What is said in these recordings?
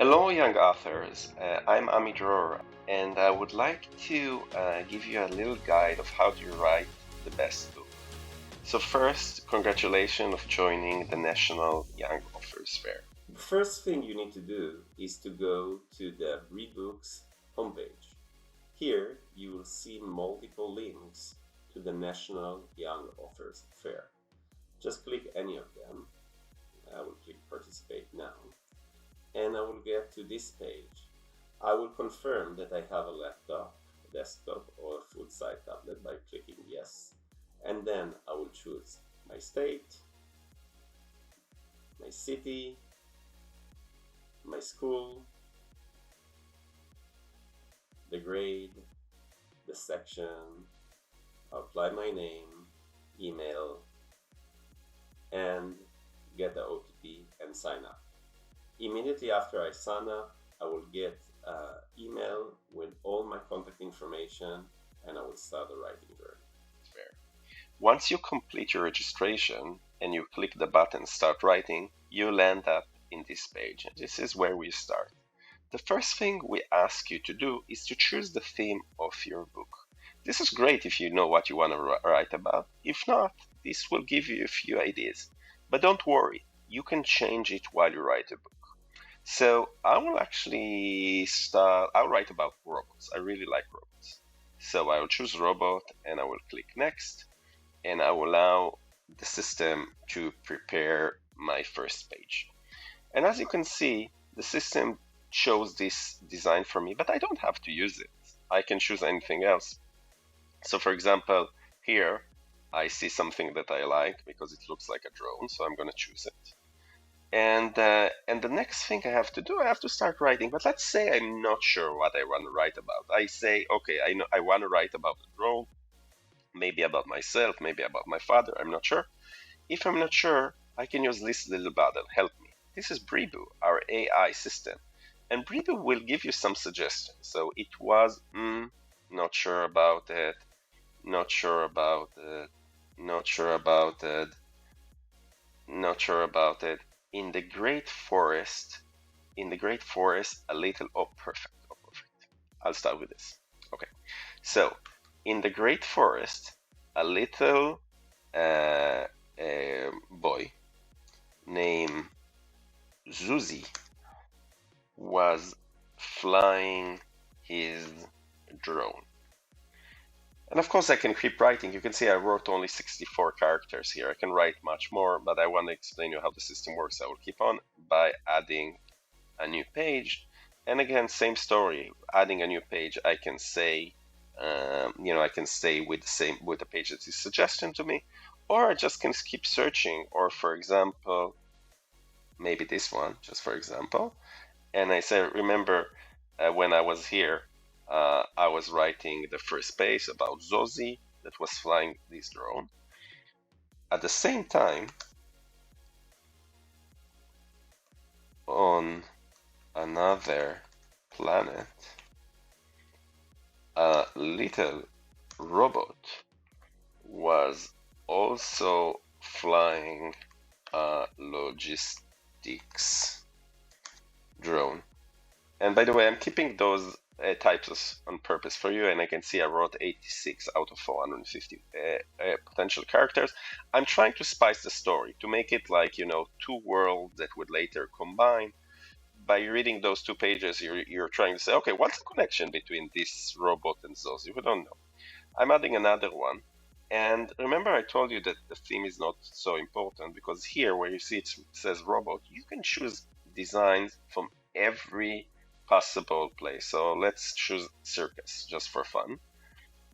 Hello, young authors. I'm Dror, and I would like to give you a little guide of how to write the best book. So first, congratulations of joining the National Young Authors Fair. The first thing you need to do is to go to the BriBooks homepage. Here you will see multiple links to the National Young Authors Fair. Just click any of them. I will click participate now and I will get to this page. I will confirm that I have a laptop, a desktop or a full-size tablet by clicking yes, and then I will choose my state, my city, my school, the grade, the section, apply my name, email, and get the OTP and sign up. Immediately after I sign up, I will get an email with all my contact information and I will start the writing journey. Fair. Once you complete your registration and you click the button Start Writing, you'll end up in this page. This is where we start. The first thing we ask you to do is to choose the theme of your book. This is great if you know what you want to write about. If not, this will give you a few ideas. But don't worry, you can change it while you write a book. So I will actually I'll write about robots. I really like robots. So I will choose robot and I will click next and I will allow the system to prepare my first page. And as you can see, the system chose this design for me, but I don't have to use it. I can choose anything else. So for example, here I see something that I like because it looks like a drone, so I'm going to choose it. And the next thing I have to do, I have to start writing. But let's say I'm not sure what I want to write about. I say, okay, I know I want to write about the drone, maybe about myself, maybe about my father. I'm not sure. If I'm not sure, I can use this little button, help me. This is BriBoo, our AI system. And BriBoo will give you some suggestions. So it was, not sure about it, not sure about it, not sure about it, not sure about it. In the great forest, a little, oh, perfect, oh, perfect. I'll start with this. Okay. So, in the great forest, a little boy named Zuzi was flying his drone. And of course I can keep writing. You can see I wrote only 64 characters here. I can write much more, but I want to explain you how the system works. I will keep on by adding a new page. And again, same story. Adding a new page, I can say, I can stay with the page that is suggestion to me, or I just can keep searching. Or for example, maybe this one, just for example. And I say, remember when I was here, I was writing the first page about Zozi that was flying this drone. At the same time, on another planet, a little robot was also flying a logistics drone. And by the way, I'm keeping those types on purpose for you, and I can see I wrote 86 out of 450 potential characters. I'm trying to spice the story to make it like, two worlds that would later combine. By reading those two pages, you're trying to say, okay, what's the connection between this robot and Zozi? We don't know. I'm adding another one. And remember I told you that the theme is not so important because here where you see it says robot, you can choose designs from every possible place. So let's choose circus just for fun,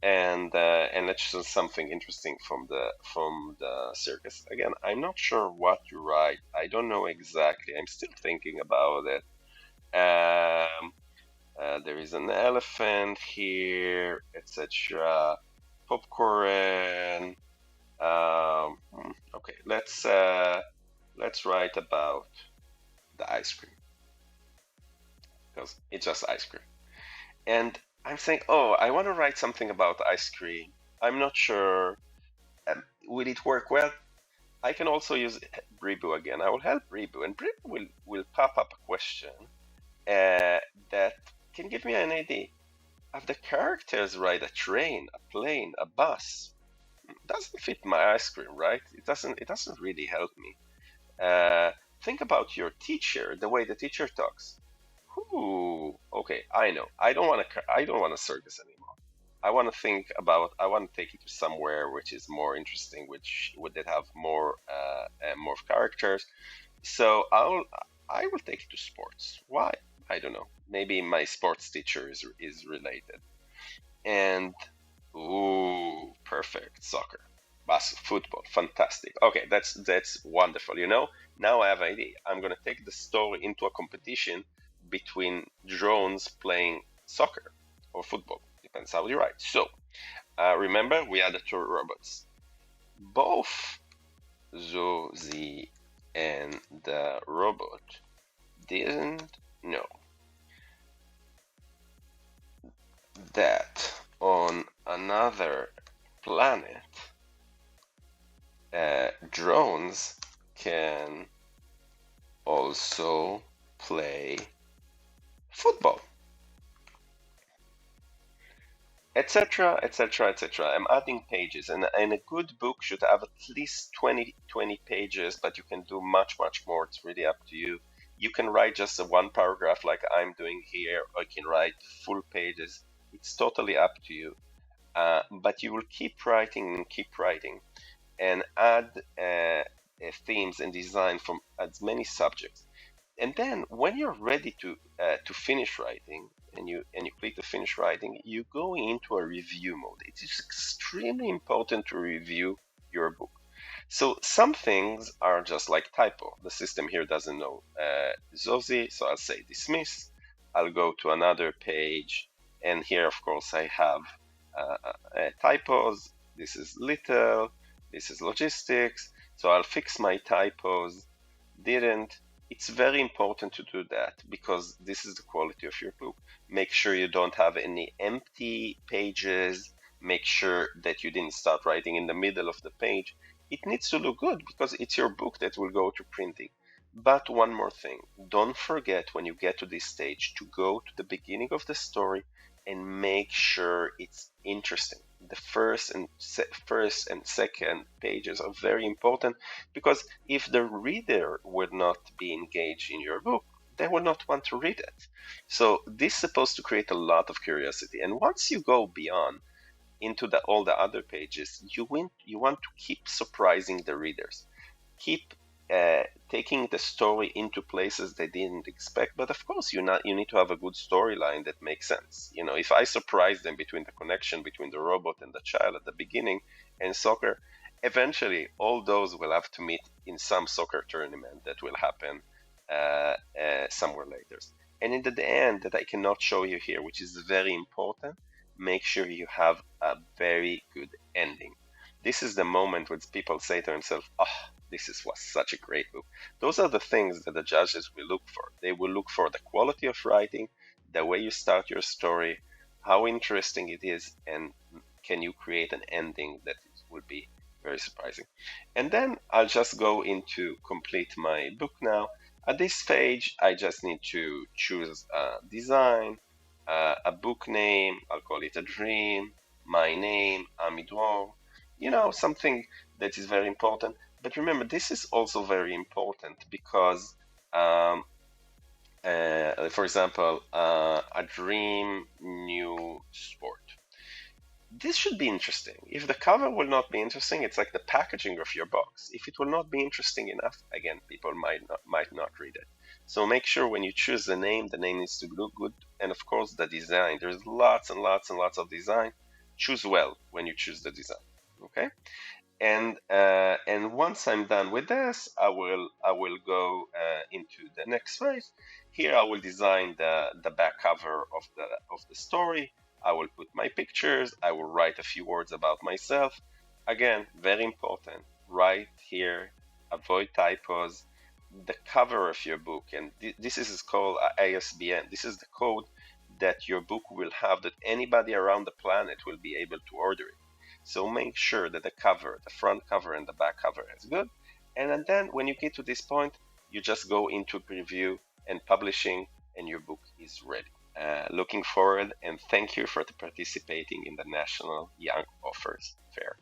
and let's choose something interesting from the circus. Again, I'm not sure what to write. I don't know exactly. I'm still thinking about it. There is an elephant here, etc. Popcorn. Okay, let's write about the ice cream because it's just ice cream. And I'm saying, oh, I want to write something about ice cream. I'm not sure. Will it work well? I can also use BriBoo again. I will help BriBoo, and BriBoo will pop up a question that can give me an idea. Have the characters ride a train, a plane, a bus? Doesn't fit my ice cream, right? It doesn't really help me. Uh, think about your teacher, the way the teacher talks. Ooh, okay, I know. I don't want a circus anymore. I want to take it to somewhere which is more interesting, which would it have more characters. So I will take it to sports. Why? I don't know. Maybe my sports teacher is related. And ooh, perfect. Soccer, football, fantastic. Okay, that's wonderful. Now I have an idea. I'm gonna take the story into a competition between drones playing soccer or football. Depends how you write. So remember, we had the two robots. Both Zoe and the robot didn't know that on another planet, drones can also play football, etc., etc., etc. I'm adding pages, and a good book should have at least 20 pages, but you can do much, much more. It's really up to you. You can write just a one paragraph like I'm doing here, or you can write full pages. It's totally up to you. But you will keep writing and keep writing and add themes and design from as many subjects. And then when you're ready to finish writing and you click the finish writing, you go into a review mode. It is extremely important to review your book. So some things are just like typo. The system here doesn't know Zosi, so I'll say dismiss. I'll go to another page, and here, of course, I have typos. This is little. This is logistics. So I'll fix my typos. Didn't. It's very important to do that because this is the quality of your book. Make sure you don't have any empty pages. Make sure that you didn't start writing in the middle of the page. It needs to look good because it's your book that will go to printing. But one more thing, don't forget when you get to this stage to go to the beginning of the story and make sure it's interesting. The first and second pages are very important because if the reader would not be engaged in your book, they will not want to read it. So this is supposed to create a lot of curiosity. And once you go beyond into all the other pages, you want to keep surprising the readers. Keep taking the story into places they didn't expect. But of course, you need to have a good storyline that makes sense. If I surprise them between the connection between the robot and the child at the beginning and soccer, eventually all those will have to meet in some soccer tournament that will happen somewhere later. And in the end, that I cannot show you here, which is very important, make sure you have a very good ending. This is the moment when people say to themselves, "Oh, was such a great book." Those are the things that the judges will look for. They will look for the quality of writing, the way you start your story, how interesting it is, and can you create an ending that will be very surprising. And then I'll just go into complete my book now. At this page, I just need to choose a design, a book name. I'll call it a dream. My name, Dror. Something that is very important. But remember, this is also very important because, for example, a dream new sport. This should be interesting. If the cover will not be interesting, it's like the packaging of your box. If it will not be interesting enough, again, people might not read it. So make sure when you choose the name needs to look good, and of course the design. There's lots and lots and lots of design. Choose well when you choose the design. Okay. And once I'm done with this, I will go into the next phase. Here I will design the back cover of the story. I will put my pictures. I will write a few words about myself. Again, very important. Write here. Avoid typos. The cover of your book, and this is called ISBN. This is the code that your book will have, that anybody around the planet will be able to order it. So make sure that the cover, the front cover and the back cover is good. And then when you get to this point, you just go into preview and publishing, and your book is ready. Looking forward, and thank you for participating in the National Young Offers Fair.